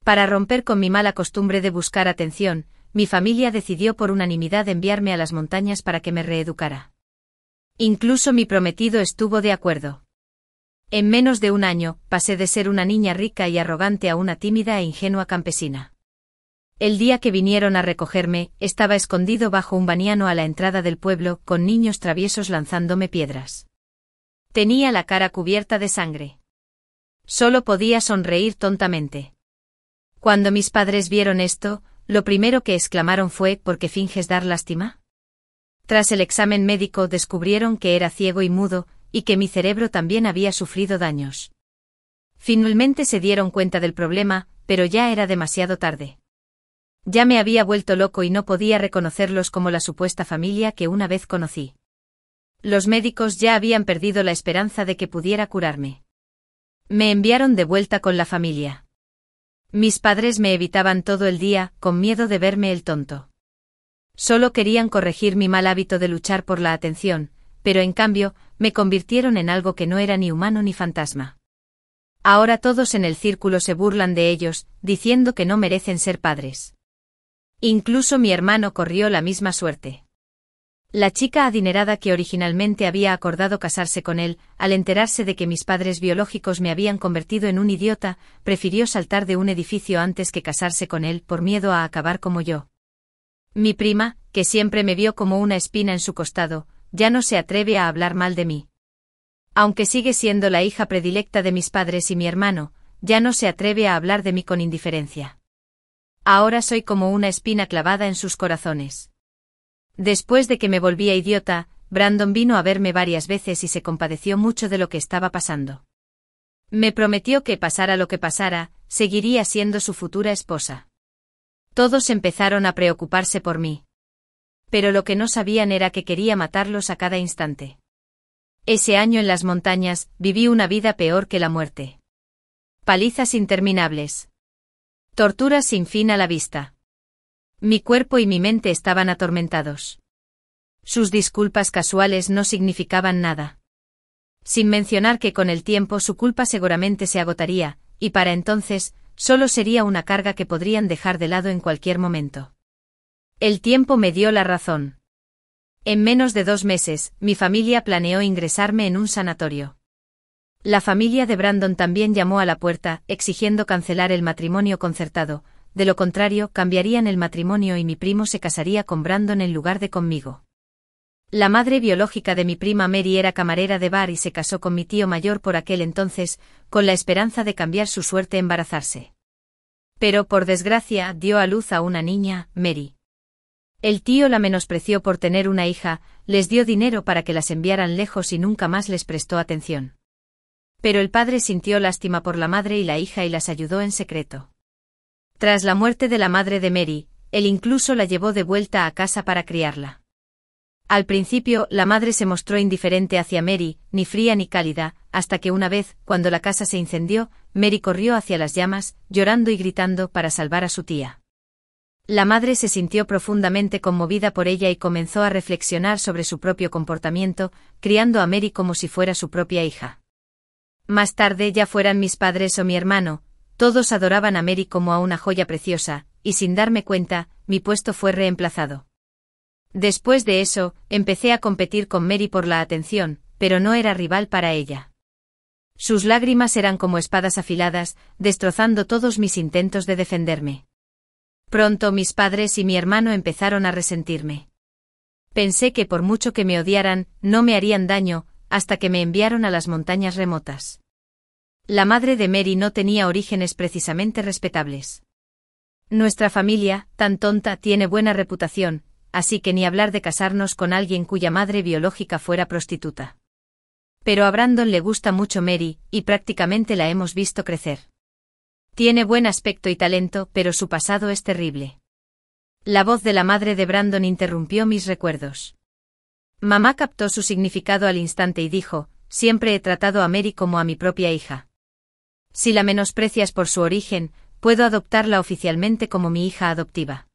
Para romper con mi mala costumbre de buscar atención, mi familia decidió por unanimidad enviarme a las montañas para que me reeducara. Incluso mi prometido estuvo de acuerdo. En menos de un año, pasé de ser una niña rica y arrogante a una tímida e ingenua campesina. El día que vinieron a recogerme, estaba escondido bajo un baniano a la entrada del pueblo, con niños traviesos lanzándome piedras. Tenía la cara cubierta de sangre. Solo podía sonreír tontamente. Cuando mis padres vieron esto, lo primero que exclamaron fue: ¿por qué finges dar lástima? Tras el examen médico descubrieron que era ciego y mudo, y que mi cerebro también había sufrido daños. Finalmente se dieron cuenta del problema, pero ya era demasiado tarde. Ya me había vuelto loco y no podía reconocerlos como la supuesta familia que una vez conocí. Los médicos ya habían perdido la esperanza de que pudiera curarme. Me enviaron de vuelta con la familia. Mis padres me evitaban todo el día, con miedo de verme el tonto. Solo querían corregir mi mal hábito de luchar por la atención, pero en cambio, me convirtieron en algo que no era ni humano ni fantasma. Ahora todos en el círculo se burlan de ellos, diciendo que no merecen ser padres. Incluso mi hermano corrió la misma suerte. La chica adinerada que originalmente había acordado casarse con él, al enterarse de que mis padres biológicos me habían convertido en un idiota, prefirió saltar de un edificio antes que casarse con él por miedo a acabar como yo. Mi prima, que siempre me vio como una espina en su costado, ya no se atreve a hablar mal de mí. Aunque sigue siendo la hija predilecta de mis padres y mi hermano, ya no se atreve a hablar de mí con indiferencia. Ahora soy como una espina clavada en sus corazones. Después de que me volvía idiota, Brandon vino a verme varias veces y se compadeció mucho de lo que estaba pasando. Me prometió que pasara lo que pasara, seguiría siendo su futura esposa. Todos empezaron a preocuparse por mí. Pero lo que no sabían era que quería matarlos a cada instante. Ese año en las montañas, viví una vida peor que la muerte. Palizas interminables. Torturas sin fin a la vista. Mi cuerpo y mi mente estaban atormentados. Sus disculpas casuales no significaban nada. Sin mencionar que con el tiempo su culpa seguramente se agotaría, y para entonces, solo sería una carga que podrían dejar de lado en cualquier momento. El tiempo me dio la razón. En menos de 2 meses, mi familia planeó ingresarme en un sanatorio. La familia de Brandon también llamó a la puerta, exigiendo cancelar el matrimonio concertado, de lo contrario cambiarían el matrimonio y mi primo se casaría con Brandon en lugar de conmigo. La madre biológica de mi prima Mary era camarera de bar y se casó con mi tío mayor por aquel entonces, con la esperanza de cambiar su suerte embarazarse. Pero por desgracia dio a luz a una niña, Mary. El tío la menospreció por tener una hija, les dio dinero para que las enviaran lejos y nunca más les prestó atención. Pero el padre sintió lástima por la madre y la hija y las ayudó en secreto. Tras la muerte de la madre de Mary, él incluso la llevó de vuelta a casa para criarla. Al principio, la madre se mostró indiferente hacia Mary, ni fría ni cálida, hasta que una vez, cuando la casa se incendió, Mary corrió hacia las llamas, llorando y gritando para salvar a su tía. La madre se sintió profundamente conmovida por ella y comenzó a reflexionar sobre su propio comportamiento, criando a Mary como si fuera su propia hija. Más tarde, ya fueran mis padres o mi hermano, todos adoraban a Mary como a una joya preciosa, y sin darme cuenta, mi puesto fue reemplazado. Después de eso, empecé a competir con Mary por la atención, pero no era rival para ella. Sus lágrimas eran como espadas afiladas, destrozando todos mis intentos de defenderme. Pronto mis padres y mi hermano empezaron a resentirme. Pensé que por mucho que me odiaran, no me harían daño, hasta que me enviaron a las montañas remotas. La madre de Mary no tenía orígenes precisamente respetables. Nuestra familia, tan tonta, tiene buena reputación, así que ni hablar de casarnos con alguien cuya madre biológica fuera prostituta. Pero a Brandon le gusta mucho Mary, y prácticamente la hemos visto crecer. Tiene buen aspecto y talento, pero su pasado es terrible. La voz de la madre de Brandon interrumpió mis recuerdos. Mamá captó su significado al instante y dijo: siempre he tratado a Mary como a mi propia hija. Si la menosprecias por su origen, puedo adoptarla oficialmente como mi hija adoptiva.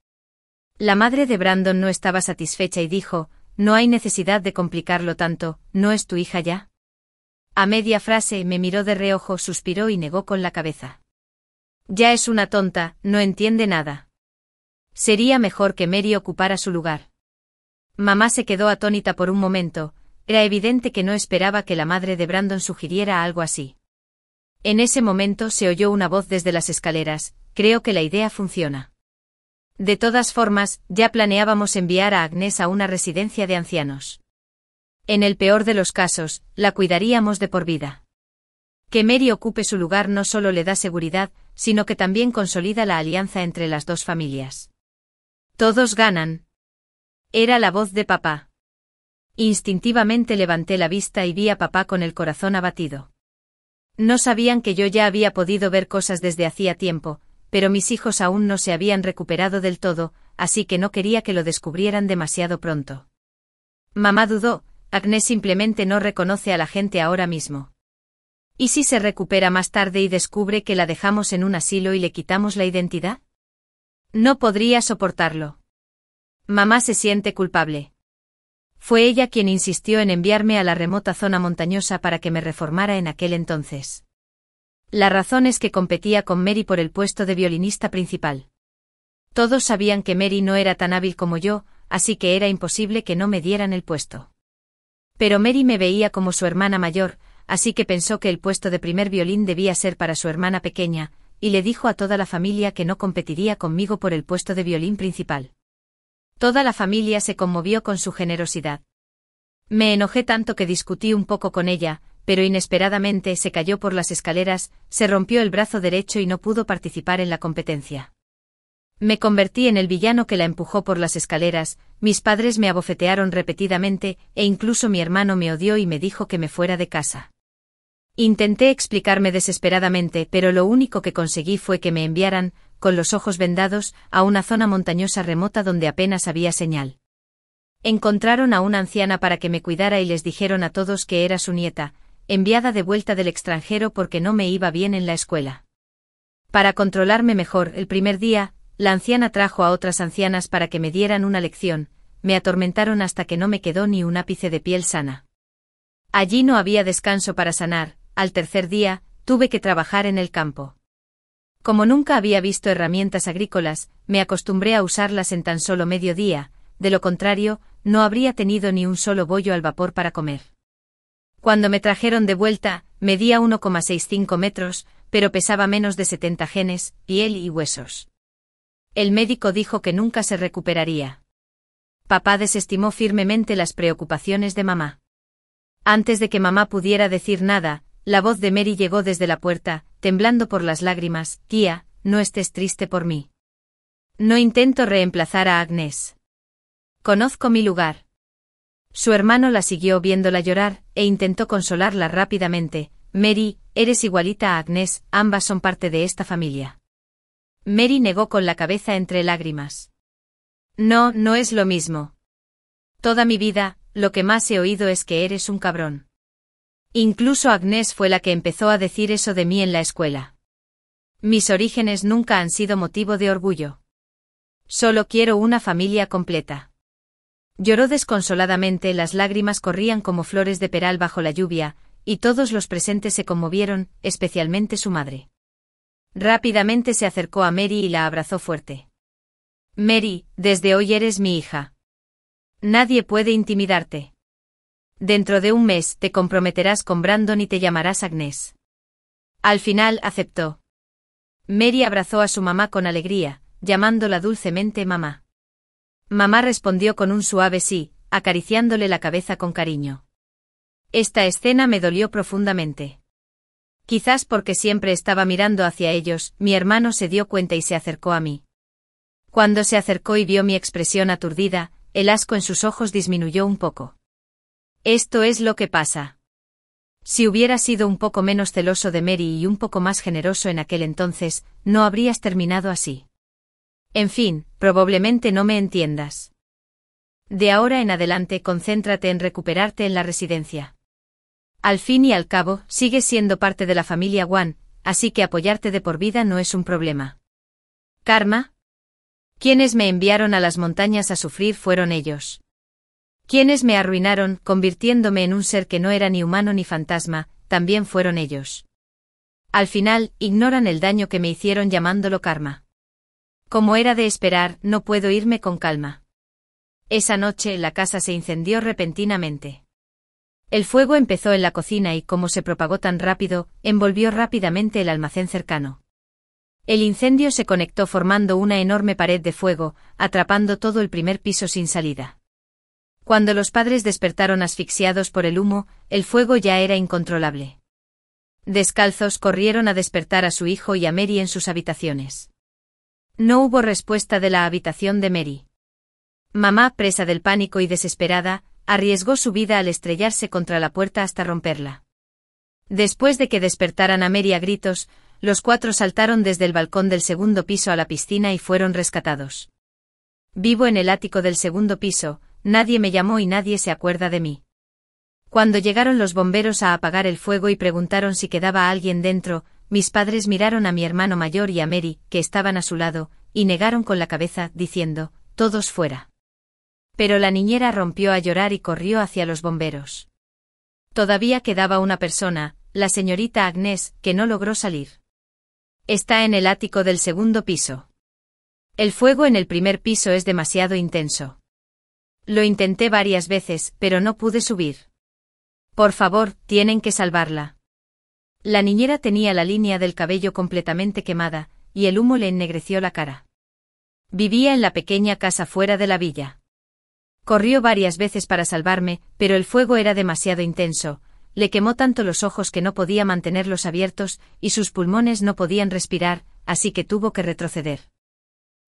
La madre de Brandon no estaba satisfecha y dijo: no hay necesidad de complicarlo tanto, ¿no es tu hija ya? A media frase me miró de reojo, suspiró y negó con la cabeza. Ya es una tonta, no entiende nada. Sería mejor que Mary ocupara su lugar. Mamá se quedó atónita por un momento, era evidente que no esperaba que la madre de Brandon sugiriera algo así. En ese momento se oyó una voz desde las escaleras, creo que la idea funciona. De todas formas, ya planeábamos enviar a Agnes a una residencia de ancianos. En el peor de los casos, la cuidaríamos de por vida. Que Mary ocupe su lugar no solo le da seguridad, sino que también consolida la alianza entre las dos familias. Todos ganan. Era la voz de papá. Instintivamente levanté la vista y vi a papá con el corazón abatido. No sabían que yo ya había podido ver cosas desde hacía tiempo, pero mis hijos aún no se habían recuperado del todo, así que no quería que lo descubrieran demasiado pronto. Mamá dudó, Agnes simplemente no reconoce a la gente ahora mismo. ¿Y si se recupera más tarde y descubre que la dejamos en un asilo y le quitamos la identidad? No podría soportarlo. Mamá se siente culpable. Fue ella quien insistió en enviarme a la remota zona montañosa para que me reformara en aquel entonces. La razón es que competía con Mary por el puesto de violinista principal. Todos sabían que Mary no era tan hábil como yo, así que era imposible que no me dieran el puesto. Pero Mary me veía como su hermana mayor, así que pensó que el puesto de primer violín debía ser para su hermana pequeña, y le dijo a toda la familia que no competiría conmigo por el puesto de violín principal. Toda la familia se conmovió con su generosidad. Me enojé tanto que discutí un poco con ella, pero inesperadamente se cayó por las escaleras, se rompió el brazo derecho y no pudo participar en la competencia. Me convertí en el villano que la empujó por las escaleras, mis padres me abofetearon repetidamente, e incluso mi hermano me odió y me dijo que me fuera de casa. Intenté explicarme desesperadamente, pero lo único que conseguí fue que me enviaran, con los ojos vendados, a una zona montañosa remota donde apenas había señal. Encontraron a una anciana para que me cuidara y les dijeron a todos que era su nieta, enviada de vuelta del extranjero porque no me iba bien en la escuela. Para controlarme mejor, el primer día, la anciana trajo a otras ancianas para que me dieran una lección, me atormentaron hasta que no me quedó ni un ápice de piel sana. Allí no había descanso para sanar, al tercer día, tuve que trabajar en el campo. Como nunca había visto herramientas agrícolas, me acostumbré a usarlas en tan solo medio día, de lo contrario, no habría tenido ni un solo bollo al vapor para comer. Cuando me trajeron de vuelta, medía 1,65 metros, pero pesaba menos de 70 genes, piel y huesos. El médico dijo que nunca se recuperaría. Papá desestimó firmemente las preocupaciones de mamá. Antes de que mamá pudiera decir nada, la voz de Mary llegó desde la puerta, temblando por las lágrimas. Tía, no estés triste por mí. No intento reemplazar a Agnes. Conozco mi lugar. Su hermano la siguió viéndola llorar, e intentó consolarla rápidamente. Mary, eres igualita a Agnes, ambas son parte de esta familia. Mary negó con la cabeza entre lágrimas. No, no es lo mismo. Toda mi vida, lo que más he oído es que eres un cabrón. Incluso Agnes fue la que empezó a decir eso de mí en la escuela. Mis orígenes nunca han sido motivo de orgullo. Solo quiero una familia completa. Lloró desconsoladamente, las lágrimas corrían como flores de peral bajo la lluvia, y todos los presentes se conmovieron, especialmente su madre. Rápidamente se acercó a Mary y la abrazó fuerte. Mary, desde hoy eres mi hija. Nadie puede intimidarte. Dentro de un mes te comprometerás con Brandon y te llamarás Agnes. Al final aceptó. Mary abrazó a su mamá con alegría, llamándola dulcemente mamá. Mamá respondió con un suave sí, acariciándole la cabeza con cariño. Esta escena me dolió profundamente. Quizás porque siempre estaba mirando hacia ellos, mi hermano se dio cuenta y se acercó a mí. Cuando se acercó y vio mi expresión aturdida, el asco en sus ojos disminuyó un poco. Esto es lo que pasa. Si hubieras sido un poco menos celoso de Mary y un poco más generoso en aquel entonces, no habrías terminado así. En fin, probablemente no me entiendas. De ahora en adelante concéntrate en recuperarte en la residencia. Al fin y al cabo, sigues siendo parte de la familia Wan, así que apoyarte de por vida no es un problema. ¿Karma? Quienes me enviaron a las montañas a sufrir fueron ellos. Quienes me arruinaron, convirtiéndome en un ser que no era ni humano ni fantasma, también fueron ellos. Al final, ignoran el daño que me hicieron llamándolo karma. Como era de esperar, no puedo irme con calma. Esa noche, la casa se incendió repentinamente. El fuego empezó en la cocina y, como se propagó tan rápido, envolvió rápidamente el almacén cercano. El incendio se conectó formando una enorme pared de fuego, atrapando todo el primer piso sin salida. Cuando los padres despertaron asfixiados por el humo, el fuego ya era incontrolable. Descalzos corrieron a despertar a su hijo y a Mary en sus habitaciones. No hubo respuesta de la habitación de Mary. Mamá, presa del pánico y desesperada, arriesgó su vida al estrellarse contra la puerta hasta romperla. Después de que despertaran a Mary a gritos, los cuatro saltaron desde el balcón del segundo piso a la piscina y fueron rescatados. Vivo en el ático del segundo piso, nadie me llamó y nadie se acuerda de mí. Cuando llegaron los bomberos a apagar el fuego y preguntaron si quedaba alguien dentro, mis padres miraron a mi hermano mayor y a Mary, que estaban a su lado, y negaron con la cabeza, diciendo, todos fuera. Pero la niñera rompió a llorar y corrió hacia los bomberos. Todavía quedaba una persona, la señorita Agnès, que no logró salir. Está en el ático del segundo piso. El fuego en el primer piso es demasiado intenso. Lo intenté varias veces, pero no pude subir. Por favor, tienen que salvarla. La niñera tenía la línea del cabello completamente quemada, y el humo le ennegreció la cara. Vivía en la pequeña casa fuera de la villa. Corrió varias veces para salvarme, pero el fuego era demasiado intenso, le quemó tanto los ojos que no podía mantenerlos abiertos, y sus pulmones no podían respirar, así que tuvo que retroceder.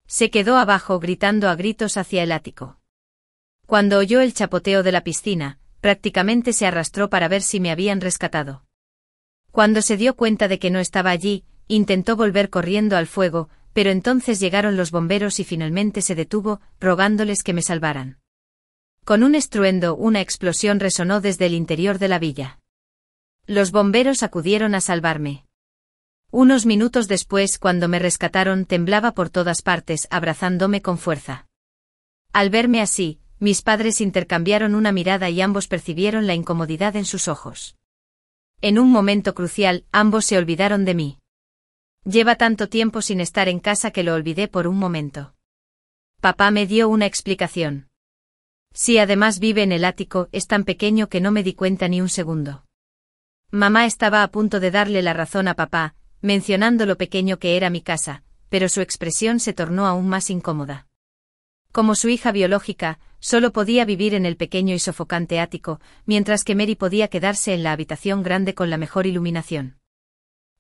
Se quedó abajo gritando a gritos hacia el ático. Cuando oyó el chapoteo de la piscina, prácticamente se arrastró para ver si me habían rescatado. Cuando se dio cuenta de que no estaba allí, intentó volver corriendo al fuego, pero entonces llegaron los bomberos y finalmente se detuvo, rogándoles que me salvaran. Con un estruendo, una explosión resonó desde el interior de la villa. Los bomberos acudieron a salvarme. Unos minutos después, cuando me rescataron, temblaba por todas partes, abrazándome con fuerza. Al verme así, mis padres intercambiaron una mirada y ambos percibieron la incomodidad en sus ojos. En un momento crucial, ambos se olvidaron de mí. Lleva tanto tiempo sin estar en casa que lo olvidé por un momento. Papá me dio una explicación. Si además vive en el ático, es tan pequeño que no me di cuenta ni un segundo. Mamá estaba a punto de darle la razón a papá, mencionando lo pequeño que era mi casa, pero su expresión se tornó aún más incómoda. Como su hija biológica, solo podía vivir en el pequeño y sofocante ático, mientras que Mary podía quedarse en la habitación grande con la mejor iluminación.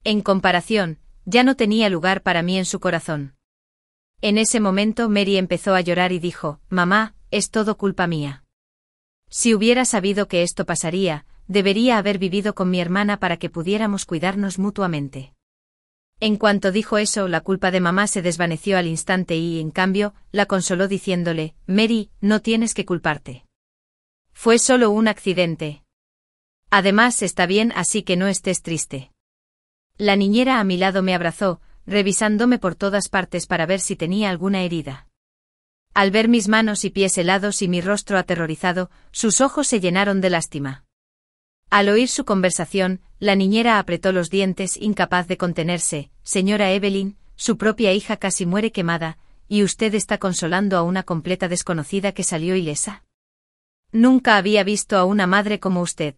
En comparación, ya no tenía lugar para mí en su corazón. En ese momento Mary empezó a llorar y dijo, «Mamá, es todo culpa mía. Si hubiera sabido que esto pasaría, debería haber vivido con mi hermana para que pudiéramos cuidarnos mutuamente». En cuanto dijo eso, la culpa de mamá se desvaneció al instante y, en cambio, la consoló diciéndole, «Mary, no tienes que culparte. Fue solo un accidente. Además, está bien, así que no estés triste». La niñera a mi lado me abrazó, revisándome por todas partes para ver si tenía alguna herida. Al ver mis manos y pies helados y mi rostro aterrorizado, sus ojos se llenaron de lástima. Al oír su conversación, la niñera apretó los dientes, incapaz de contenerse. «Señora Evelyn, su propia hija casi muere quemada, ¿y usted está consolando a una completa desconocida que salió ilesa? Nunca había visto a una madre como usted».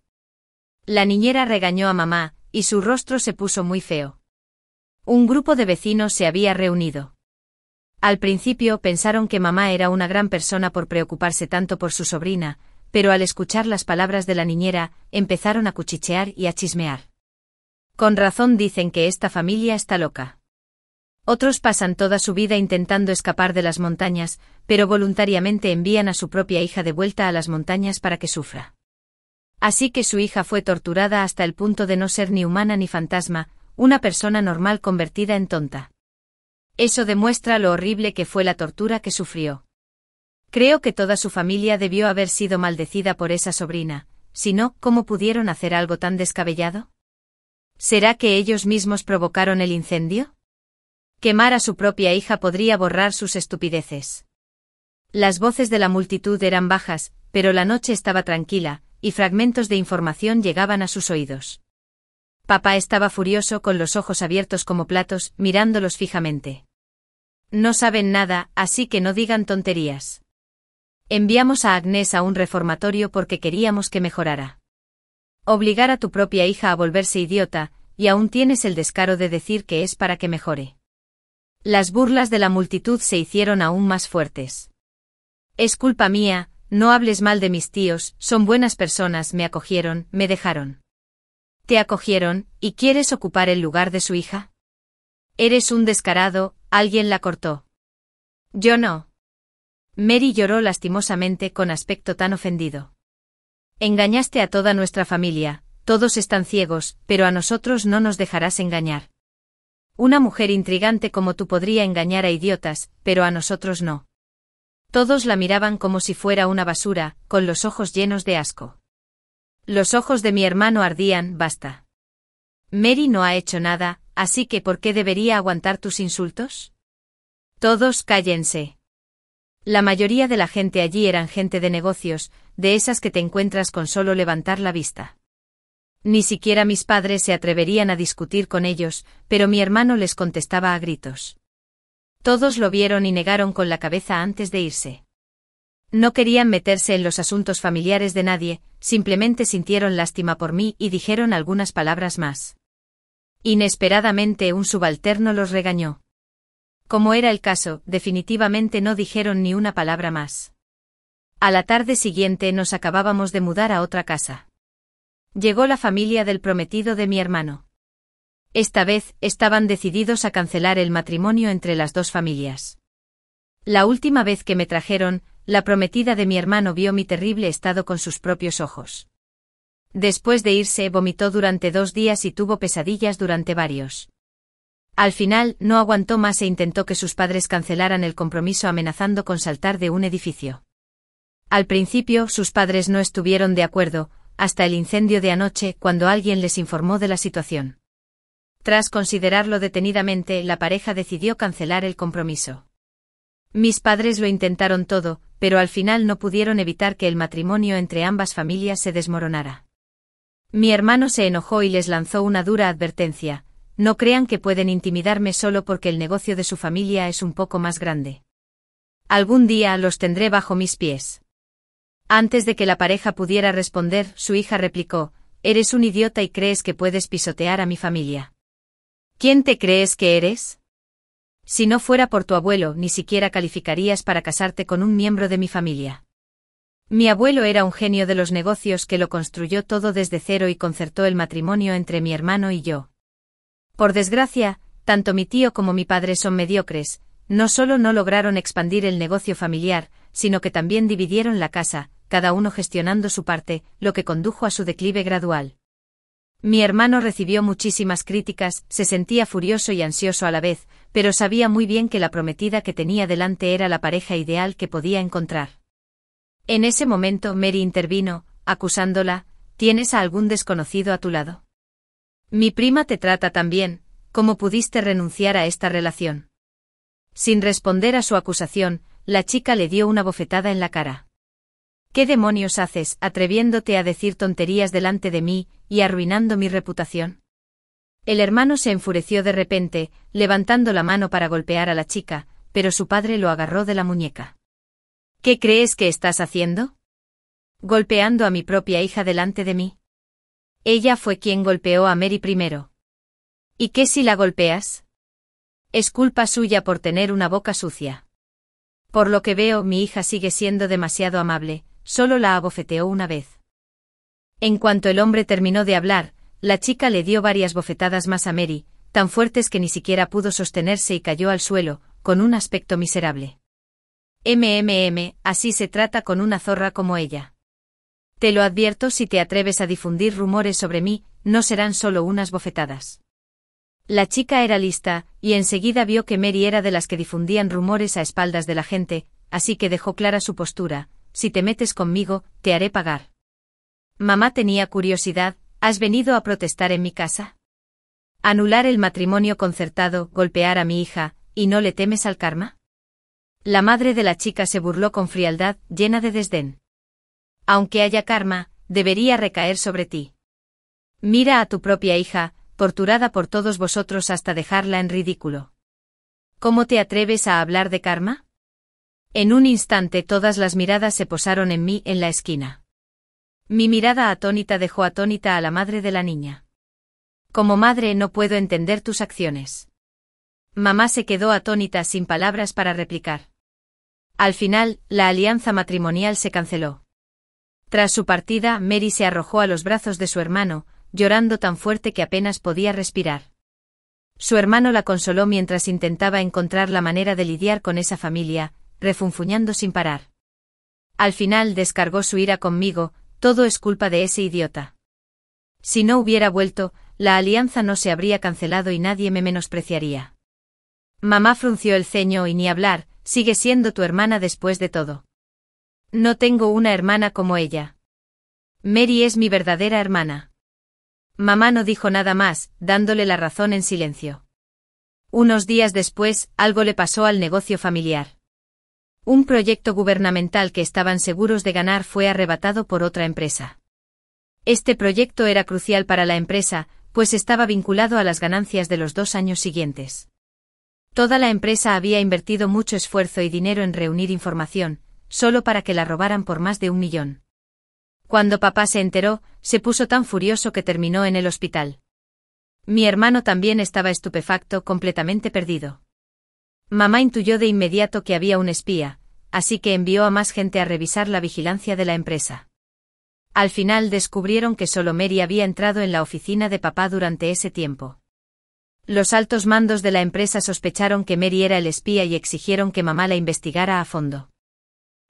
La niñera regañó a mamá, y su rostro se puso muy feo. Un grupo de vecinos se había reunido. Al principio pensaron que mamá era una gran persona por preocuparse tanto por su sobrina, pero al escuchar las palabras de la niñera, empezaron a cuchichear y a chismear. Con razón dicen que esta familia está loca. Otros pasan toda su vida intentando escapar de las montañas, pero voluntariamente envían a su propia hija de vuelta a las montañas para que sufra. Así que su hija fue torturada hasta el punto de no ser ni humana ni fantasma, una persona normal convertida en tonta. Eso demuestra lo horrible que fue la tortura que sufrió. Creo que toda su familia debió haber sido maldecida por esa sobrina, si no, ¿cómo pudieron hacer algo tan descabellado? ¿Será que ellos mismos provocaron el incendio? Quemar a su propia hija podría borrar sus estupideces. Las voces de la multitud eran bajas, pero la noche estaba tranquila, y fragmentos de información llegaban a sus oídos. Papá estaba furioso con los ojos abiertos como platos, mirándolos fijamente. No saben nada, así que no digan tonterías. Enviamos a Agnès a un reformatorio porque queríamos que mejorara. Obligar a tu propia hija a volverse idiota, y aún tienes el descaro de decir que es para que mejore. Las burlas de la multitud se hicieron aún más fuertes. Es culpa mía, no hables mal de mis tíos, son buenas personas, me acogieron, me dejaron. ¿Te acogieron, y quieres ocupar el lugar de su hija? Eres un descarado, alguien la cortó. Yo no. Mary lloró lastimosamente con aspecto tan ofendido. Engañaste a toda nuestra familia, todos están ciegos, pero a nosotros no nos dejarás engañar. Una mujer intrigante como tú podría engañar a idiotas, pero a nosotros no. Todos la miraban como si fuera una basura, con los ojos llenos de asco. Los ojos de mi hermano ardían, basta. Mary no ha hecho nada, así que ¿por qué debería aguantar tus insultos? Todos cállense. La mayoría de la gente allí eran gente de negocios, de esas que te encuentras con solo levantar la vista. Ni siquiera mis padres se atreverían a discutir con ellos, pero mi hermano les contestaba a gritos. Todos lo vieron y negaron con la cabeza antes de irse. No querían meterse en los asuntos familiares de nadie, simplemente sintieron lástima por mí y dijeron algunas palabras más. Inesperadamente un subalterno los regañó. Como era el caso, definitivamente no dijeron ni una palabra más. A la tarde siguiente nos acabábamos de mudar a otra casa. Llegó la familia del prometido de mi hermano. Esta vez, estaban decididos a cancelar el matrimonio entre las dos familias. La última vez que me trajeron, la prometida de mi hermano vio mi terrible estado con sus propios ojos. Después de irse, vomitó durante 2 días y tuvo pesadillas durante varios. Al final, no aguantó más e intentó que sus padres cancelaran el compromiso amenazando con saltar de un edificio. Al principio, sus padres no estuvieron de acuerdo, hasta el incendio de anoche, cuando alguien les informó de la situación. Tras considerarlo detenidamente, la pareja decidió cancelar el compromiso. Mis padres lo intentaron todo, pero al final no pudieron evitar que el matrimonio entre ambas familias se desmoronara. Mi hermano se enojó y les lanzó una dura advertencia: no crean que pueden intimidarme solo porque el negocio de su familia es un poco más grande. Algún día los tendré bajo mis pies. Antes de que la pareja pudiera responder, su hija replicó: eres un idiota y crees que puedes pisotear a mi familia. ¿Quién te crees que eres? Si no fuera por tu abuelo, ni siquiera calificarías para casarte con un miembro de mi familia. Mi abuelo era un genio de los negocios que lo construyó todo desde cero y concertó el matrimonio entre mi hermano y yo. Por desgracia, tanto mi tío como mi padre son mediocres, no solo no lograron expandir el negocio familiar, sino que también dividieron la casa, cada uno gestionando su parte, lo que condujo a su declive gradual. Mi hermano recibió muchísimas críticas, se sentía furioso y ansioso a la vez, pero sabía muy bien que la prometida que tenía delante era la pareja ideal que podía encontrar. En ese momento Mary intervino, acusándola: ¿tienes a algún desconocido a tu lado? Mi prima te trata tan bien, ¿cómo pudiste renunciar a esta relación? Sin responder a su acusación, la chica le dio una bofetada en la cara. ¿Qué demonios haces, atreviéndote a decir tonterías delante de mí, y arruinando mi reputación? El hermano se enfureció de repente, levantando la mano para golpear a la chica, pero su padre lo agarró de la muñeca. ¿Qué crees que estás haciendo? ¿Golpeando a mi propia hija delante de mí? Ella fue quien golpeó a Mary primero. ¿Y qué si la golpeas? Es culpa suya por tener una boca sucia. Por lo que veo, mi hija sigue siendo demasiado amable, solo la abofeteó una vez. En cuanto el hombre terminó de hablar, la chica le dio varias bofetadas más a Mary, tan fuertes que ni siquiera pudo sostenerse y cayó al suelo, con un aspecto miserable. Así se trata con una zorra como ella. Te lo advierto, si te atreves a difundir rumores sobre mí, no serán solo unas bofetadas. La chica era lista, y enseguida vio que Mary era de las que difundían rumores a espaldas de la gente, así que dejó clara su postura: si te metes conmigo, te haré pagar. Mamá tenía curiosidad: ¿has venido a protestar en mi casa? ¿Anular el matrimonio concertado, golpear a mi hija, y no le temes al karma? La madre de la chica se burló con frialdad, llena de desdén. Aunque haya karma, debería recaer sobre ti. Mira a tu propia hija, torturada por todos vosotros hasta dejarla en ridículo. ¿Cómo te atreves a hablar de karma? En un instante todas las miradas se posaron en mí en la esquina. Mi mirada atónita dejó atónita a la madre de la niña. Como madre no puedo entender tus acciones. Mamá se quedó atónita sin palabras para replicar. Al final, la alianza matrimonial se canceló. Tras su partida, Mary se arrojó a los brazos de su hermano, llorando tan fuerte que apenas podía respirar. Su hermano la consoló mientras intentaba encontrar la manera de lidiar con esa familia, refunfuñando sin parar. Al final descargó su ira conmigo: todo es culpa de ese idiota. Si no hubiera vuelto, la alianza no se habría cancelado y nadie me menospreciaría. Mamá frunció el ceño y ni hablar, sigue siendo tu hermana después de todo. No tengo una hermana como ella. Mary es mi verdadera hermana. Mamá no dijo nada más, dándole la razón en silencio. Unos días después, algo le pasó al negocio familiar. Un proyecto gubernamental que estaban seguros de ganar fue arrebatado por otra empresa. Este proyecto era crucial para la empresa, pues estaba vinculado a las ganancias de los 2 años siguientes. Toda la empresa había invertido mucho esfuerzo y dinero en reunir información, solo para que la robaran por más de 1 millón. Cuando papá se enteró, se puso tan furioso que terminó en el hospital. Mi hermano también estaba estupefacto, completamente perdido. Mamá intuyó de inmediato que había un espía, así que envió a más gente a revisar la vigilancia de la empresa. Al final descubrieron que solo Mary había entrado en la oficina de papá durante ese tiempo. Los altos mandos de la empresa sospecharon que Mary era el espía y exigieron que mamá la investigara a fondo.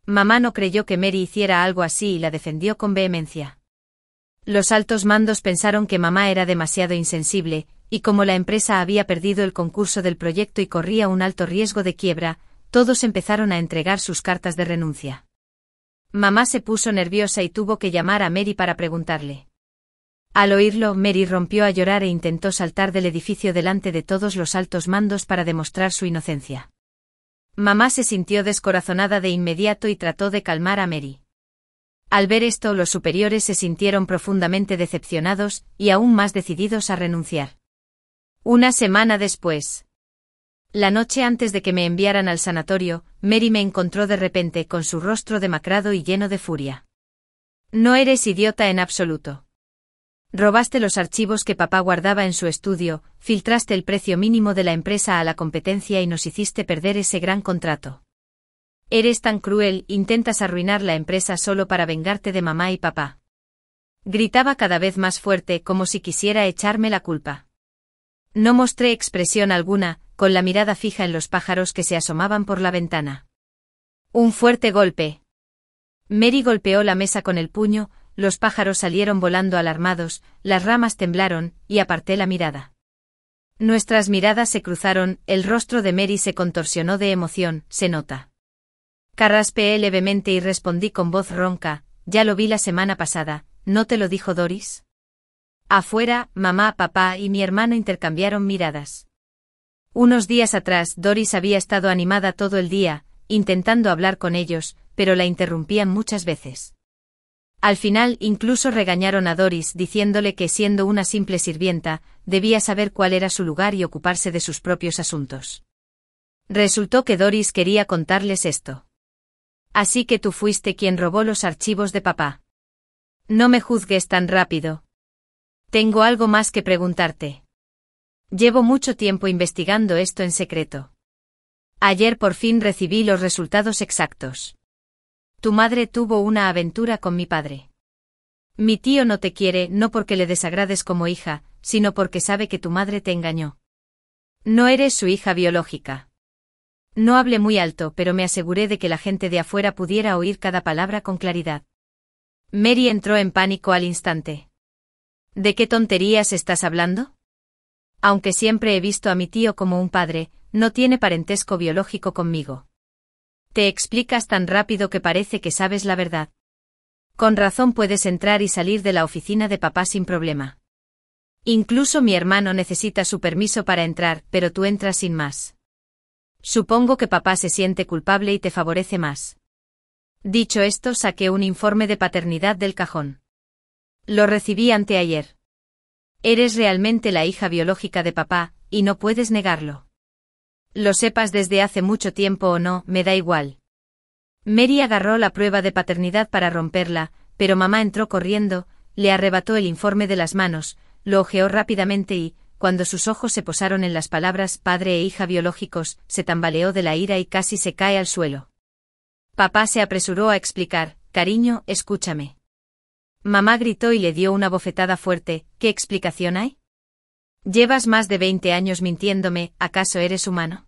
Mamá no creyó que Mary hiciera algo así y la defendió con vehemencia. Los altos mandos pensaron que mamá era demasiado insensible, y como la empresa había perdido el concurso del proyecto y corría un alto riesgo de quiebra, todos empezaron a entregar sus cartas de renuncia. Mamá se puso nerviosa y tuvo que llamar a Mary para preguntarle. Al oírlo, Mary rompió a llorar e intentó saltar del edificio delante de todos los altos mandos para demostrar su inocencia. Mamá se sintió descorazonada de inmediato y trató de calmar a Mary. Al ver esto, los superiores se sintieron profundamente decepcionados y aún más decididos a renunciar. Una semana después. La noche antes de que me enviaran al sanatorio, Mary me encontró de repente con su rostro demacrado y lleno de furia. No eres idiota en absoluto. Robaste los archivos que papá guardaba en su estudio, filtraste el precio mínimo de la empresa a la competencia y nos hiciste perder ese gran contrato. Eres tan cruel, intentas arruinar la empresa solo para vengarte de mamá y papá. Gritaba cada vez más fuerte como si quisiera echarme la culpa. No mostré expresión alguna, con la mirada fija en los pájaros que se asomaban por la ventana. Un fuerte golpe. Mary golpeó la mesa con el puño, los pájaros salieron volando alarmados, las ramas temblaron, y aparté la mirada. Nuestras miradas se cruzaron, el rostro de Mary se contorsionó de emoción, se nota. Carraspeé levemente y respondí con voz ronca: ya lo vi la semana pasada, ¿no te lo dijo Doris? Afuera, mamá, papá y mi hermano intercambiaron miradas. Unos días atrás, Doris había estado animada todo el día, intentando hablar con ellos, pero la interrumpían muchas veces. Al final, incluso regañaron a Doris diciéndole que, siendo una simple sirvienta, debía saber cuál era su lugar y ocuparse de sus propios asuntos. Resultó que Doris quería contarles esto. Así que tú fuiste quien robó los archivos de papá. No me juzgues tan rápido. Tengo algo más que preguntarte. Llevo mucho tiempo investigando esto en secreto. Ayer por fin recibí los resultados exactos. Tu madre tuvo una aventura con mi padre. Mi tío no te quiere no porque le desagrades como hija, sino porque sabe que tu madre te engañó. No eres su hija biológica. No hablé muy alto, pero me aseguré de que la gente de afuera pudiera oír cada palabra con claridad. Mary entró en pánico al instante. ¿De qué tonterías estás hablando? Aunque siempre he visto a mi tío como un padre, no tiene parentesco biológico conmigo. Te explicas tan rápido que parece que sabes la verdad. Con razón puedes entrar y salir de la oficina de papá sin problema. Incluso mi hermano necesita su permiso para entrar, pero tú entras sin más. Supongo que papá se siente culpable y te favorece más. Dicho esto, saqué un informe de paternidad del cajón. Lo recibí anteayer. Eres realmente la hija biológica de papá, y no puedes negarlo. Lo sepas desde hace mucho tiempo o no, me da igual. Mary agarró la prueba de paternidad para romperla, pero mamá entró corriendo, le arrebató el informe de las manos, lo hojeó rápidamente y, cuando sus ojos se posaron en las palabras padre e hija biológicos, se tambaleó de la ira y casi se cae al suelo. Papá se apresuró a explicar, cariño, escúchame. Mamá gritó y le dio una bofetada fuerte, ¿qué explicación hay? Llevas más de 20 años mintiéndome, ¿acaso eres humano?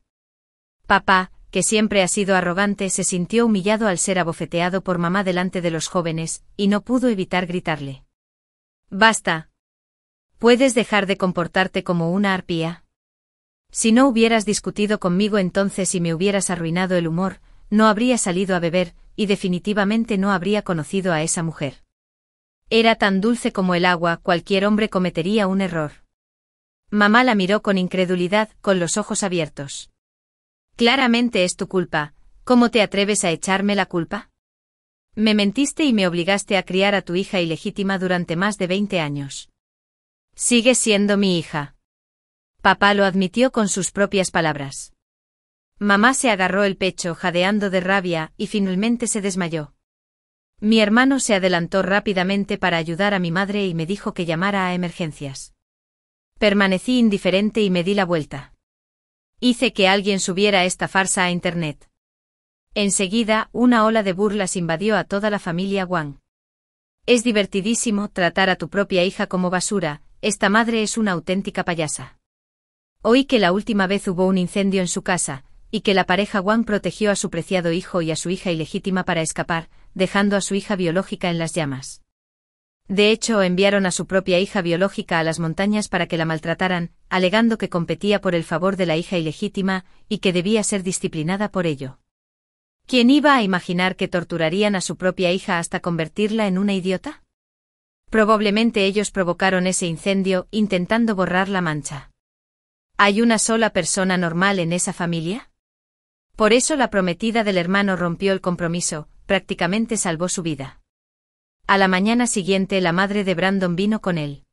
Papá, que siempre ha sido arrogante, se sintió humillado al ser abofeteado por mamá delante de los jóvenes, y no pudo evitar gritarle. Basta. ¿Puedes dejar de comportarte como una arpía? Si no hubieras discutido conmigo entonces y me hubieras arruinado el humor, no habría salido a beber, y definitivamente no habría conocido a esa mujer. Era tan dulce como el agua, cualquier hombre cometería un error. Mamá la miró con incredulidad, con los ojos abiertos. Claramente es tu culpa, ¿cómo te atreves a echarme la culpa? Me mentiste y me obligaste a criar a tu hija ilegítima durante más de 20 años. Sigues siendo mi hija. Papá lo admitió con sus propias palabras. Mamá se agarró el pecho jadeando de rabia y finalmente se desmayó. Mi hermano se adelantó rápidamente para ayudar a mi madre y me dijo que llamara a emergencias. Permanecí indiferente y me di la vuelta. Hice que alguien subiera esta farsa a internet. Enseguida, una ola de burlas invadió a toda la familia Wang. Es divertidísimo tratar a tu propia hija como basura, esta madre es una auténtica payasa. Oí que la última vez hubo un incendio en su casa, y que la pareja Wang protegió a su preciado hijo y a su hija ilegítima para escapar, dejando a su hija biológica en las llamas. De hecho, enviaron a su propia hija biológica a las montañas para que la maltrataran, alegando que competía por el favor de la hija ilegítima, y que debía ser disciplinada por ello. ¿Quién iba a imaginar que torturarían a su propia hija hasta convertirla en una idiota? Probablemente ellos provocaron ese incendio, intentando borrar la mancha. ¿Hay una sola persona normal en esa familia? Por eso la prometida del hermano rompió el compromiso, prácticamente salvó su vida. A la mañana siguiente la madre de Brandon vino con él.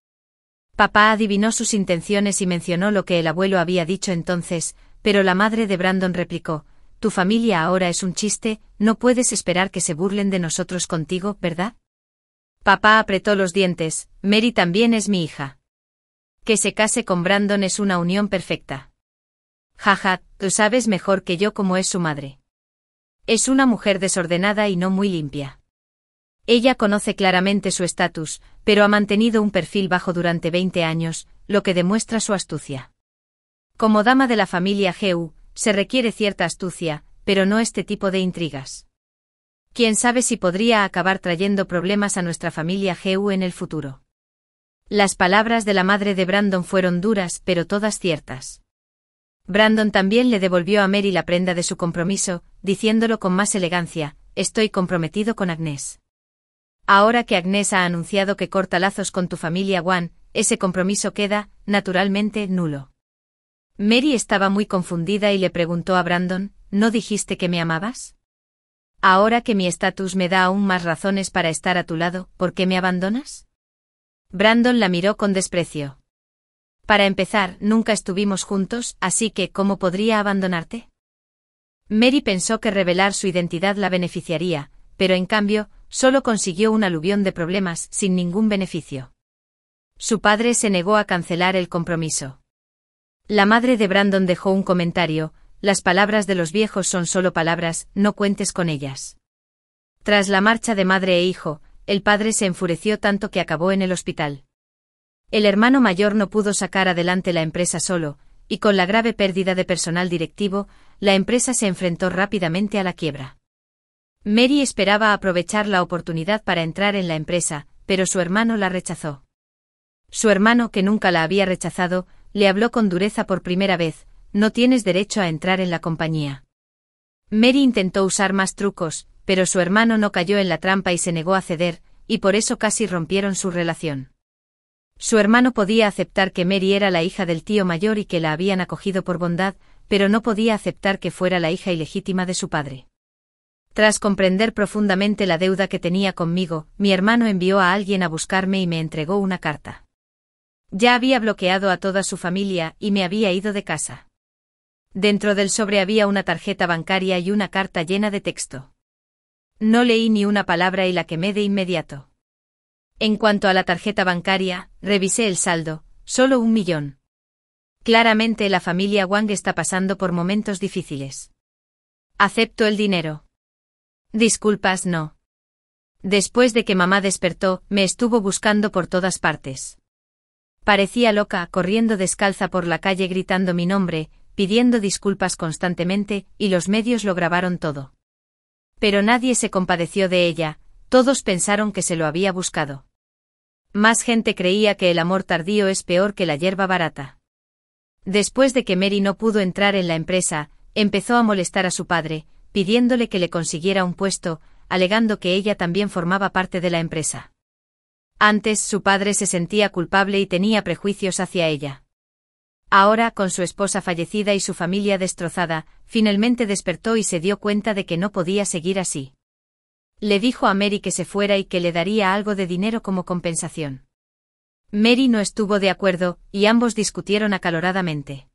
Papá adivinó sus intenciones y mencionó lo que el abuelo había dicho entonces, pero la madre de Brandon replicó, tu familia ahora es un chiste, no puedes esperar que se burlen de nosotros contigo, ¿verdad? Papá apretó los dientes, Mary también es mi hija. Que se case con Brandon es una unión perfecta. Jaja, tú sabes mejor que yo cómo es su madre. Es una mujer desordenada y no muy limpia. Ella conoce claramente su estatus, pero ha mantenido un perfil bajo durante 20 años, lo que demuestra su astucia. Como dama de la familia Geu, se requiere cierta astucia, pero no este tipo de intrigas. Quién sabe si podría acabar trayendo problemas a nuestra familia Geu en el futuro. Las palabras de la madre de Brandon fueron duras, pero todas ciertas. Brandon también le devolvió a Mary la prenda de su compromiso, diciéndolo con más elegancia, estoy comprometido con Agnes. Ahora que Agnes ha anunciado que corta lazos con tu familia Wang, ese compromiso queda, naturalmente, nulo. Mary estaba muy confundida y le preguntó a Brandon, ¿no dijiste que me amabas? Ahora que mi estatus me da aún más razones para estar a tu lado, ¿por qué me abandonas? Brandon la miró con desprecio. Para empezar, nunca estuvimos juntos, así que, ¿cómo podría abandonarte? Mary pensó que revelar su identidad la beneficiaría, pero en cambio, solo consiguió un aluvión de problemas, sin ningún beneficio. Su padre se negó a cancelar el compromiso. La madre de Brandon dejó un comentario, las palabras de los viejos son solo palabras, no cuentes con ellas. Tras la marcha de madre e hijo, el padre se enfureció tanto que acabó en el hospital. El hermano mayor no pudo sacar adelante la empresa solo, y con la grave pérdida de personal directivo, la empresa se enfrentó rápidamente a la quiebra. Mary esperaba aprovechar la oportunidad para entrar en la empresa, pero su hermano la rechazó. Su hermano, que nunca la había rechazado, le habló con dureza por primera vez, no tienes derecho a entrar en la compañía. Mary intentó usar más trucos, pero su hermano no cayó en la trampa y se negó a ceder, y por eso casi rompieron su relación. Su hermano podía aceptar que Mary era la hija del tío mayor y que la habían acogido por bondad, pero no podía aceptar que fuera la hija ilegítima de su padre. Tras comprender profundamente la deuda que tenía conmigo, mi hermano envió a alguien a buscarme y me entregó una carta. Ya había bloqueado a toda su familia y me había ido de casa. Dentro del sobre había una tarjeta bancaria y una carta llena de texto. No leí ni una palabra y la quemé de inmediato. En cuanto a la tarjeta bancaria, revisé el saldo, solo 1 millón. Claramente la familia Wang está pasando por momentos difíciles. Acepto el dinero. Disculpas, no. Después de que mamá despertó, me estuvo buscando por todas partes. Parecía loca, corriendo descalza por la calle gritando mi nombre, pidiendo disculpas constantemente, y los medios lo grabaron todo. Pero nadie se compadeció de ella, todos pensaron que se lo había buscado. Más gente creía que el amor tardío es peor que la hierba barata. Después de que Mary no pudo entrar en la empresa, empezó a molestar a su padre, pidiéndole que le consiguiera un puesto, alegando que ella también formaba parte de la empresa. Antes su padre se sentía culpable y tenía prejuicios hacia ella. Ahora, con su esposa fallecida y su familia destrozada, finalmente despertó y se dio cuenta de que no podía seguir así. Le dijo a Mary que se fuera y que le daría algo de dinero como compensación. Mary no estuvo de acuerdo, y ambos discutieron acaloradamente.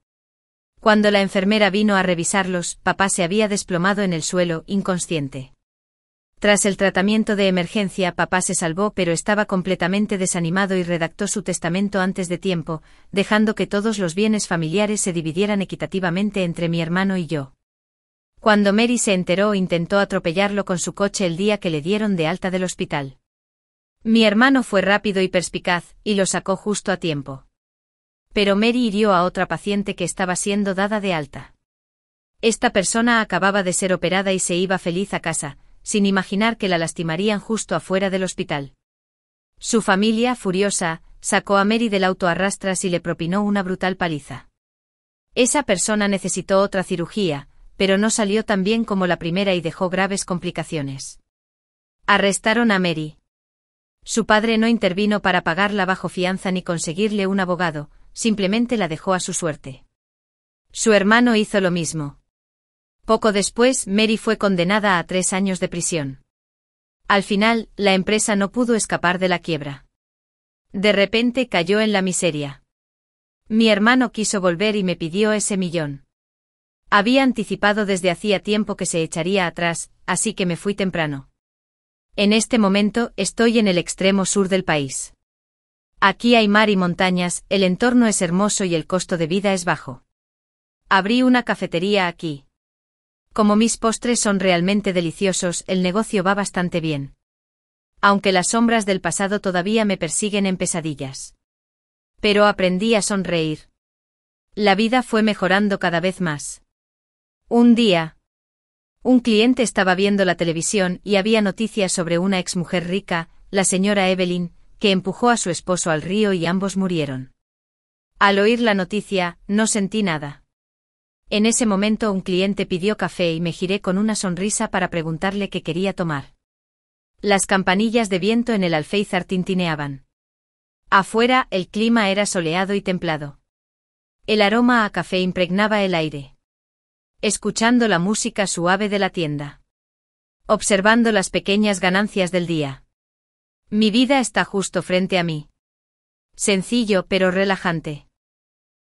Cuando la enfermera vino a revisarlos, papá se había desplomado en el suelo, inconsciente. Tras el tratamiento de emergencia, papá se salvó, pero estaba completamente desanimado y redactó su testamento antes de tiempo, dejando que todos los bienes familiares se dividieran equitativamente entre mi hermano y yo. Cuando Mary se enteró, intentó atropellarlo con su coche el día que le dieron de alta del hospital. Mi hermano fue rápido y perspicaz, y lo sacó justo a tiempo. Pero Mary hirió a otra paciente que estaba siendo dada de alta. Esta persona acababa de ser operada y se iba feliz a casa, sin imaginar que la lastimarían justo afuera del hospital. Su familia, furiosa, sacó a Mary del auto a rastras y le propinó una brutal paliza. Esa persona necesitó otra cirugía, pero no salió tan bien como la primera y dejó graves complicaciones. Arrestaron a Mary. Su padre no intervino para pagarla bajo fianza ni conseguirle un abogado, simplemente la dejó a su suerte. Su hermano hizo lo mismo. Poco después, Mary fue condenada a 3 años de prisión. Al final, la empresa no pudo escapar de la quiebra. De repente cayó en la miseria. Mi hermano quiso volver y me pidió ese 1 millón. Había anticipado desde hacía tiempo que se echaría atrás, así que me fui temprano. En este momento, estoy en el extremo sur del país. Aquí hay mar y montañas, el entorno es hermoso y el costo de vida es bajo. Abrí una cafetería aquí. Como mis postres son realmente deliciosos, el negocio va bastante bien. Aunque las sombras del pasado todavía me persiguen en pesadillas. Pero aprendí a sonreír. La vida fue mejorando cada vez más. Un día, un cliente estaba viendo la televisión y había noticias sobre una exmujer rica, la señora Evelyn, que empujó a su esposo al río y ambos murieron. Al oír la noticia, no sentí nada. En ese momento un cliente pidió café y me giré con una sonrisa para preguntarle qué quería tomar. Las campanillas de viento en el alféizar tintineaban. Afuera, el clima era soleado y templado. El aroma a café impregnaba el aire. Escuchando la música suave de la tienda. Observando las pequeñas ganancias del día. Mi vida está justo frente a mí. Sencillo pero relajante.